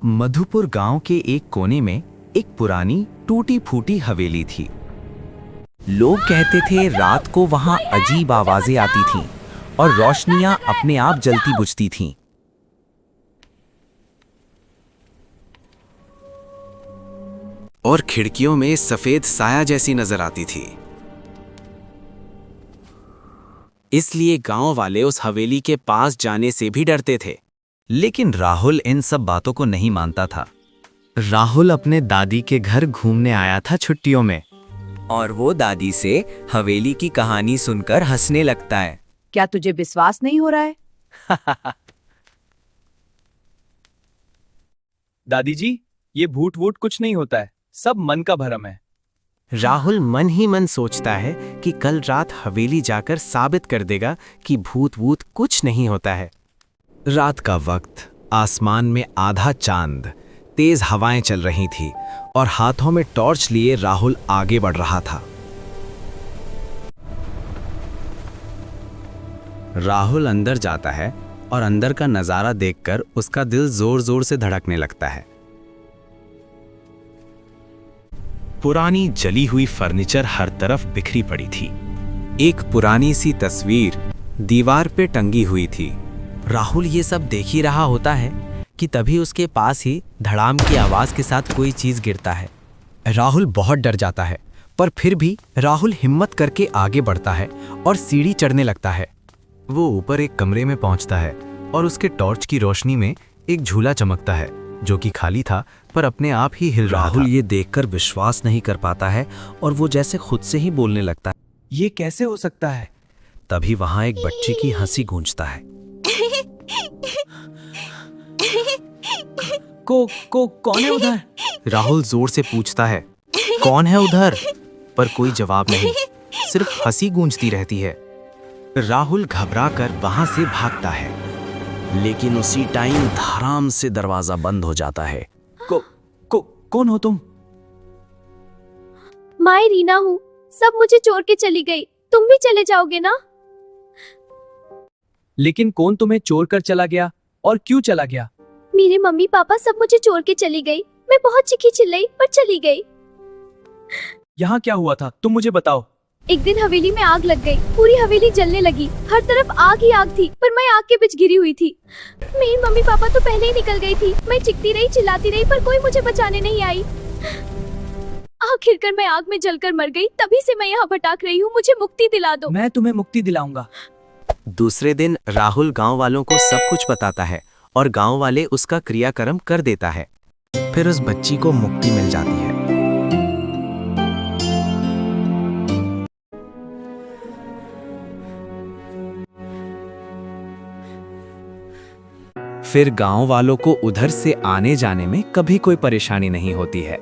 मधुपुर गांव के एक कोने में एक पुरानी टूटी फूटी हवेली थी। लोग कहते थे रात को वहां अजीब आवाजें आती थीं और रोशनियां अपने आप जलती बुझती थीं। और खिड़कियों में सफेद साया जैसी नजर आती थी। इसलिए गांव वाले उस हवेली के पास जाने से भी डरते थे। लेकिन राहुल इन सब बातों को नहीं मानता था। राहुल अपने दादी के घर घूमने आया था छुट्टियों में, और वो दादी से हवेली की कहानी सुनकर हंसने लगता है। क्या तुझे विश्वास नहीं हो रहा है? दादी जी, ये भूत वूट कुछ नहीं होता है, सब मन का भरम है। राहुल मन ही मन सोचता है कि कल रात हवेली जाकर साबित कर देगा कि भूत वूत कुछ नहीं होता है। रात का वक्त, आसमान में आधा चांद, तेज हवाएं चल रही थी और हाथों में टॉर्च लिए राहुल आगे बढ़ रहा था। राहुल अंदर जाता है और अंदर का नजारा देखकर उसका दिल जोर जोर से धड़कने लगता है। पुरानी जली हुई फर्नीचर हर तरफ बिखरी पड़ी थी। एक पुरानी सी तस्वीर दीवार पे टंगी हुई थी। राहुल ये सब देख ही रहा होता है कि तभी उसके पास ही धड़ाम की आवाज के साथ कोई चीज गिरता है। राहुल बहुत डर जाता है, पर फिर भी राहुल हिम्मत करके आगे बढ़ता है और सीढ़ी चढ़ने लगता है। वो ऊपर एक कमरे में पहुंचता है और उसके टॉर्च की रोशनी में एक झूला चमकता है, जो कि खाली था पर अपने आप ही हिल रहा था। राहुल ये देखकर विश्वास नहीं कर पाता है और वो जैसे खुद से ही बोलने लगता है, ये कैसे हो सकता है? तभी वहां एक बच्ची की हंसी गूंजता है। कौन है उधर? राहुल जोर से पूछता है, कौन है उधर? पर कोई जवाब नहीं, सिर्फ हंसी गूंजती रहती है। राहुल घबराकर वहां से भागता है, लेकिन उसी टाइम धड़ाम से दरवाजा बंद हो जाता है। कौन हो तुम? मैं रीना हूँ। सब मुझे छोड़ के चली गई, तुम भी चले जाओगे ना? लेकिन कौन तुम्हें चोर कर चला गया और क्यों चला गया? मेरे मम्मी पापा सब मुझे छोड़ के चली गई। मैं बहुत चीखी चिल्लाई पर चली गई। यहाँ क्या हुआ था, तुम मुझे बताओ। एक दिन हवेली में आग लग गई, पूरी हवेली जलने लगी। हर तरफ आग ही आग थी, पर मैं आग के बीच घिरी हुई थी। मेरी मम्मी पापा तो पहले ही निकल गई थी। मैं चिल्लाती रही चिल्लाती रही, पर कोई मुझे बचाने नहीं आई। आखिरकार मैं आग में जलकर मर गई। तभी से मैं यहाँ भटक रही हूँ, मुझे मुक्ति दिला दो। मैं तुम्हें मुक्ति दिलाऊंगा। दूसरे दिन राहुल गांव वालों को सब कुछ बताता है और गांव वाले उसका क्रियाक्रम कर देता है। फिर उस बच्ची को मुक्ति मिल जाती है। फिर गांव वालों को उधर से आने जाने में कभी कोई परेशानी नहीं होती है।